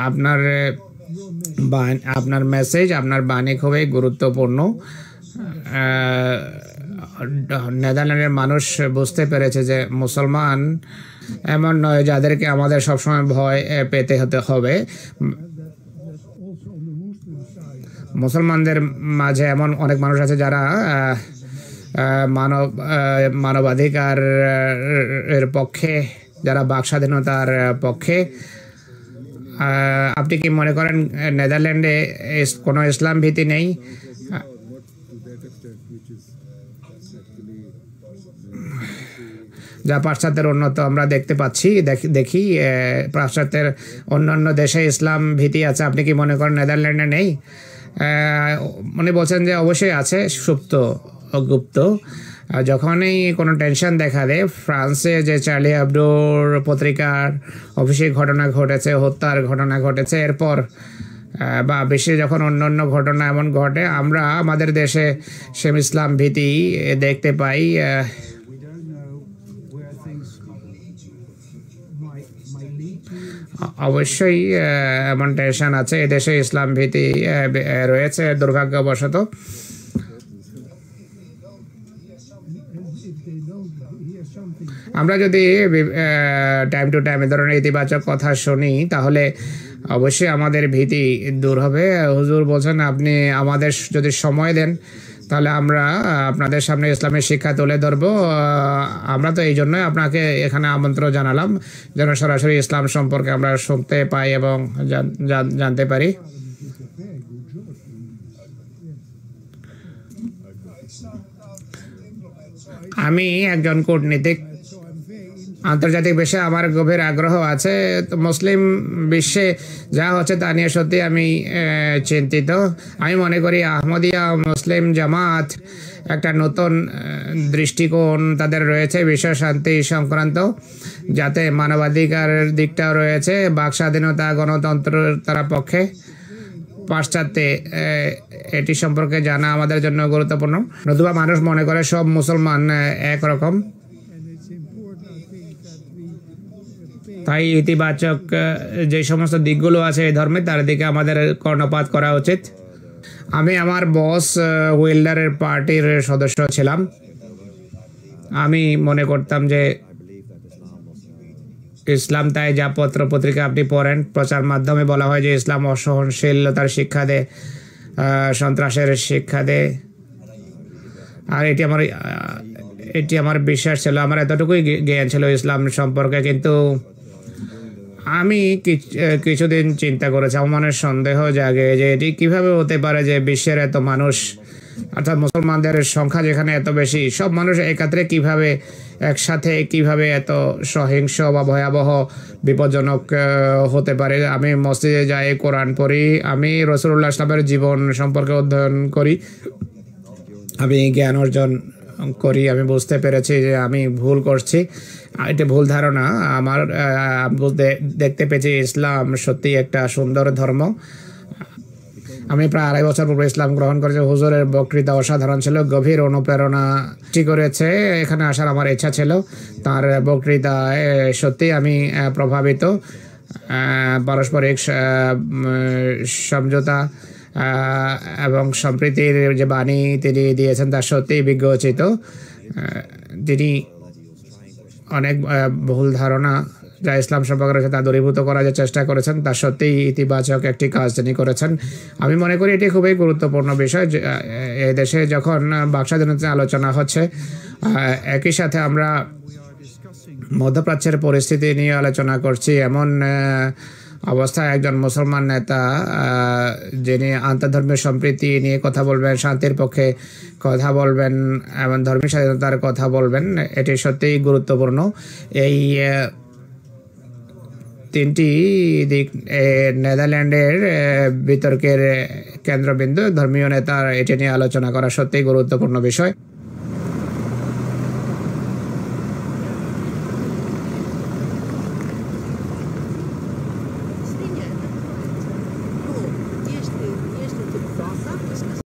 আপনার আপনার মেসেজ, আপনার বাণী খুবই গুরুত্বপূর্ণ। নেদারল্যান্ডের মানুষ বুঝতে পেরেছে যে মুসলমান এমন নয় যাদেরকে আমাদের সবসময় ভয় পেতে হতে হবে। মুসলমানদের মাঝে এমন অনেক মানুষ আছে যারা মানবাধিকার এর পক্ষে, যারা বাক স্বাধীনতার পক্ষে। আপনি কি মনে করেন নেদারল্যান্ডে কোনো ইসলাম ভীতি নেই? যা পাশ্চাত্যের উন্নত আমরা দেখতে পাচ্ছি, দেখি পাশ্চাত্যের অন্যান্য দেশে ইসলাম ভীতি আছে। আপনি কি মনে করেন নেদারল্যান্ডে নেই? উনি বলছেন যে অবশ্যই আছে, সুপ্ত গুপ্ত। যখনই কোনো টেনশন দেখা দেয়, ফ্রান্সে যে চার্লি হেবডোর পত্রিকার অফিসে ঘটনা ঘটেছে, হত্যার ঘটনা ঘটেছে, এরপর বা বিশ্বে যখন অন্য ঘটনা এমন ঘটে, আমরা আমাদের দেশে সেম ইসলাম ভীতি দেখতে পাই। অবশ্যই এমন টেনশন আছে, এদেশে ইসলাম ভীতি রয়েছে দুর্ভাগ্যবশত। আমরা যদি টাইম টু টাইম এ ধরনের ইতিবাচক কথা শুনি, তাহলে অবশ্যই আমাদের ভীতি দূর হবে। হুজুর বলছেন আপনি আমাদের যদি সময় দেন, তাহলে আমরা আপনাদের সামনে ইসলামের শিক্ষা তুলে ধরবো। আমরা তো এই জন্যই আপনাকে এখানে আমন্ত্রণ জানালাম, যেন সরাসরি ইসলাম সম্পর্কে আমরা শুনতে পাই এবং জানতে পারি। আমি একজন কূটনীতিক, আন্তর্জাতিক বিষয়ে আমার গভীর আগ্রহ আছে। তো মুসলিম বিশ্বে যা হচ্ছে তা নিয়ে সত্যি আমি চিন্তিত। আমি মনে করি আহমদিয়া মুসলিম জামাত একটা নতুন দৃষ্টিকোণ তাদের রয়েছে বিশ্ব শান্তি সংক্রান্ত, যাতে মানবাধিকারের দিকটাও রয়েছে, বাক স্বাধীনতা, গণতন্ত্র তারা পক্ষে। পাশ্চাত্যে এটি সম্পর্কে জানা আমাদের জন্য গুরুত্বপূর্ণ। নতুবা মানুষ মনে করে সব মুসলমান একরকম। তাই ইতিবাচক যে সমস্ত দিকগুলো আছে এই ধর্মে, তার দিকে আমাদের কর্ণপাত করা উচিত। আমি আমার বস উইল্ডারের পার্টির সদস্য ছিলাম। আমি মনে করতাম যে ইসলাম, তাই যা পত্র পত্রিকা আপনি পড়েন, প্রচার মাধ্যমে বলা হয় যে ইসলাম অসহনশীলতার শিক্ষা দেয়, সন্ত্রাসের শিক্ষা দেয়। আর এটি আমার বিশ্বাস ছিল, আমার এতটুকুই জ্ঞান ছিল ইসলাম সম্পর্কে। কিন্তু আমি কিছুদিন চিন্তা করেছি, আমার মনে সন্দেহ জাগে যে এটি কিভাবে হতে পারে যে বিশ্বের এত মানুষ, অর্থাৎ মুসলমানদের সংখ্যা যেখানে এত বেশি, সব মানুষ একাত্রে কিভাবে একসাথে কিভাবে এত সহিংস বা ভয়াবহ বিপজ্জনক হতে পারে। আমি মসজিদে যাই, কোরআন পড়ি, আমি রাসূলুল্লাহ ইসলামের জীবন সম্পর্কে অধ্যয়ন করি, আমি জ্ঞান অর্জন করি। আমি বুঝতে পেরেছি যে আমি ভুল করছি, এটা ভুল ধারণা আমার। দেখতে পেয়েছি ইসলাম সত্যি একটা সুন্দর ধর্ম। আমি প্রায় 2.5 বছর পূর্বে ইসলাম গ্রহণ করেছি। হুজুরের বক্তৃতা অসাধারণ ছিল, গভীর অনুপ্রেরণা করেছে। এখানে আসার আমার ইচ্ছা ছিল, তার বক্তৃতায় সত্যি আমি প্রভাবিত। পারস্পরিক সমঝোতা এবং সম্প্রীতির যে বাণী তিনি দিয়েছেন, তা সত্যিই বিজ্ঞোচিত। তিনি অনেক ভুল ধারণা যা ইসলাম সম্পর্কে রয়েছে তা দূরীভূত করার যে চেষ্টা করেছেন, তা সত্যিই ইতিবাচক একটি কাজ তিনি করেছেন। আমি মনে করি এটি খুবই গুরুত্বপূর্ণ বিষয়। এই দেশে যখন বাক স্বাধীনতা আলোচনা হচ্ছে, একই সাথে আমরা মধ্যপ্রাচ্যের পরিস্থিতি নিয়ে আলোচনা করছি। এমন অবস্থায় একজন মুসলমান নেতা যিনি আন্তঃধর্মীয় সম্প্রীতি নিয়ে কথা বলবেন, শান্তির পক্ষে কথা বলবেন এবং ধর্মীয় স্বাধীনতার কথা বলবেন, এটি সত্যিই গুরুত্বপূর্ণ। এই তিনটি দিক নেদারল্যান্ডের বিতর্কের কেন্দ্রবিন্দু। ধর্মীয় নেতার এটি নিয়ে আলোচনা করা সত্যিই গুরুত্বপূর্ণ বিষয়।